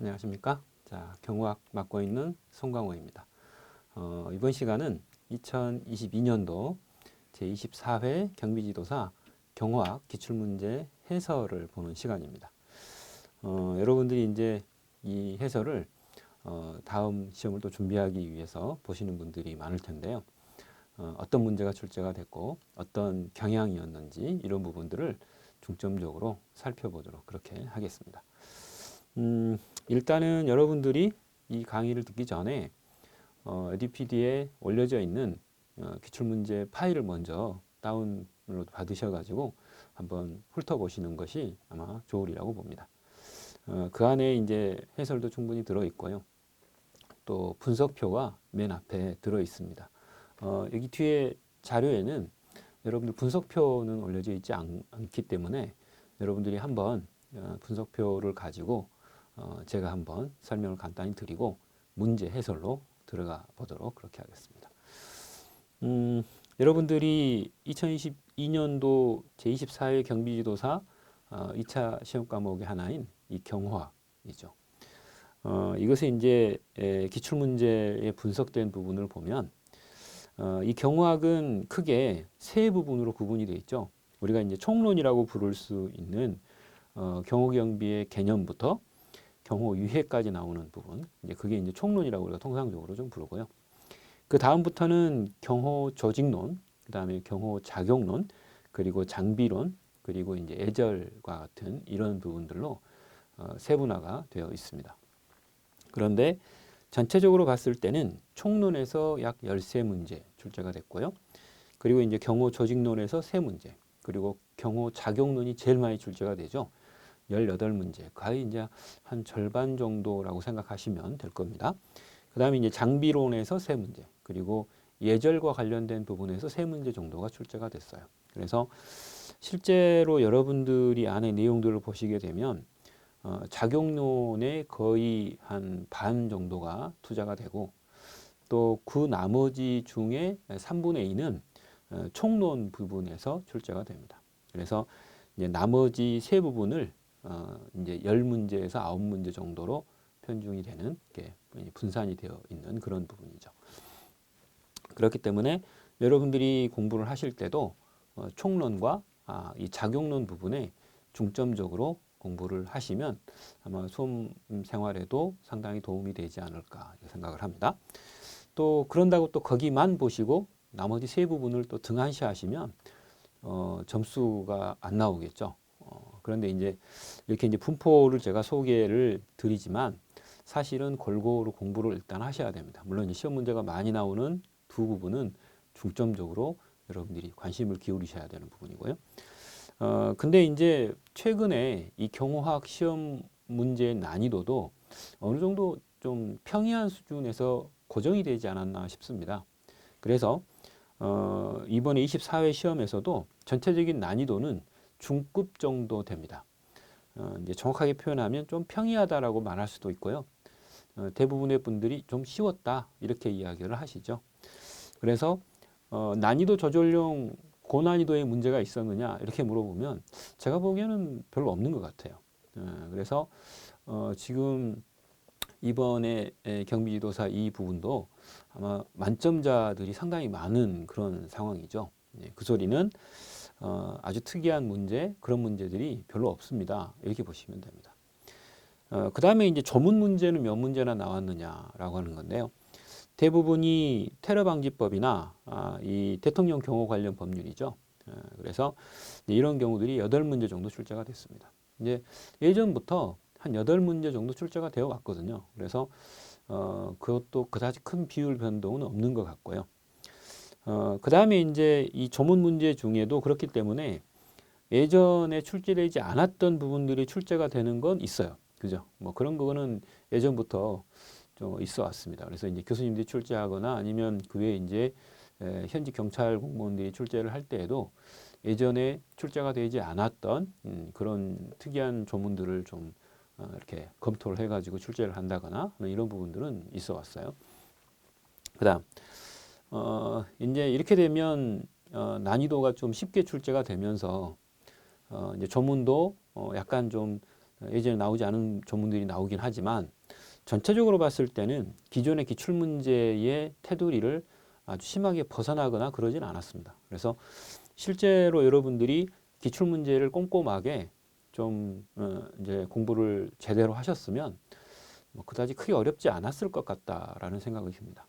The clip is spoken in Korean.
안녕하십니까? 자, 경호학 맡고 있는 송강호입니다. 이번 시간은 2022년도 제24회 경비지도사 경호학 기출문제 해설을 보는 시간입니다. 여러분들이 이제 이 해설을 다음 시험을 또 준비하기 위해서 보시는 분들이 많을 텐데요. 어떤 문제가 출제가 됐고 어떤 경향이었는지 이런 부분들을 중점적으로 살펴보도록 그렇게 하겠습니다. 일단은 여러분들이 이 강의를 듣기 전에 에듀피디에 올려져 있는 기출문제 파일을 먼저 다운로드 받으셔가지고 한번 훑어보시는 것이 아마 좋으리라고 봅니다. 그 안에 이제 해설도 충분히 들어 있고요. 또 분석표가 맨 앞에 들어 있습니다. 여기 뒤에 자료에는 여러분들 분석표는 올려져 있지 않기 때문에 여러분들이 한번 분석표를 가지고 제가 한번 설명을 간단히 드리고 문제 해설로 들어가 보도록 그렇게 하겠습니다. 여러분들이 2022년도 제24회 경비지도사 2차 시험 과목의 하나인 이 경호학이죠. 이것에 이제 기출문제에 분석된 부분을 보면 이 경호학은 크게 세 부분으로 구분이 되어 있죠. 우리가 이제 총론이라고 부를 수 있는 경호경비의 개념부터 경호 유해까지 나오는 부분, 이제 그게 이제 총론이라고 우리가 통상적으로 좀 부르고요. 그 다음부터는 경호 조직론, 그 다음에 경호 작용론, 그리고 장비론, 그리고 이제 예절과 같은 이런 부분들로 세분화가 되어 있습니다. 그런데 전체적으로 봤을 때는 총론에서 약 13문제 출제가 됐고요. 그리고 이제 경호 조직론에서 3문제, 그리고 경호 작용론이 제일 많이 출제가 되죠. 18문제, 거의 이제 한 절반 정도라고 생각하시면 될 겁니다. 그 다음에 이제 장비론에서 3문제, 그리고 예절과 관련된 부분에서 3문제 정도가 출제가 됐어요. 그래서 실제로 여러분들이 안에 내용들을 보시게 되면 작용론에 거의 한 반 정도가 투자가 되고 또 그 나머지 중에 3분의 2는 총론 부분에서 출제가 됩니다. 그래서 이제 나머지 세 부분을 이제 10문제에서 9문제 정도로 편중이 되는 게 분산이 되어 있는 그런 부분이죠. 그렇기 때문에 여러분들이 공부를 하실 때도 총론과 이 작용론 부분에 중점적으로 공부를 하시면 아마 수험 생활에도 상당히 도움이 되지 않을까 생각을 합니다. 또 그런다고 또 거기만 보시고 나머지 세 부분을 또 등한시하시면 점수가 안 나오겠죠. 그런데 이제 이렇게 이제 분포를 제가 소개를 드리지만 사실은 골고루 공부를 일단 하셔야 됩니다. 물론 시험 문제가 많이 나오는 두 부분은 중점적으로 여러분들이 관심을 기울이셔야 되는 부분이고요. 근데 이제 최근에 이 경호학 시험 문제의 난이도도 어느 정도 좀 평이한 수준에서 고정이 되지 않았나 싶습니다. 그래서 이번에 24회 시험에서도 전체적인 난이도는 중급 정도 됩니다. 이제 정확하게 표현하면 좀 평이하다라고 말할 수도 있고요. 대부분의 분들이 좀 쉬웠다 이렇게 이야기를 하시죠. 그래서 난이도 조절용 고난이도의 문제가 있었느냐 이렇게 물어보면 제가 보기에는 별로 없는 것 같아요. 그래서 지금 이번에 경비지도사 이 부분도 아마 만점자들이 상당히 많은 그런 상황이죠. 그 소리는 아주 특이한 문제, 그런 문제들이 별로 없습니다. 이렇게 보시면 됩니다. 그 다음에 이제 조문 문제는 몇 문제나 나왔느냐라고 하는 건데요. 대부분이 테러 방지법이나 이 대통령 경호 관련 법률이죠. 그래서 이런 경우들이 8문제 정도 출제가 됐습니다. 이제 예전부터 한 8문제 정도 출제가 되어 왔거든요. 그래서 그것도 그다지 큰 비율 변동은 없는 것 같고요. 그 다음에 이제 이 조문 문제 중에도 그렇기 때문에 예전에 출제되지 않았던 부분들이 출제가 되는 건 있어요. 그죠? 뭐 그런 거는 예전부터 좀 있어 왔습니다. 그래서 이제 교수님들이 출제하거나 아니면 그 외에 이제 현직 경찰 공무원들이 출제를 할 때에도 예전에 출제가 되지 않았던 그런 특이한 조문들을 좀 이렇게 검토를 해가지고 출제를 한다거나 이런 부분들은 있어 왔어요. 그다음 이제 이렇게 되면 난이도가 좀 쉽게 출제가 되면서 이제 조문도 약간 좀 예전에 나오지 않은 전문들이 나오긴 하지만 전체적으로 봤을 때는 기존의 기출문제의 테두리를 아주 심하게 벗어나거나 그러진 않았습니다. 그래서 실제로 여러분들이 기출문제를 꼼꼼하게 좀 이제 공부를 제대로 하셨으면 뭐 그다지 크게 어렵지 않았을 것 같다라는 생각이 듭니다.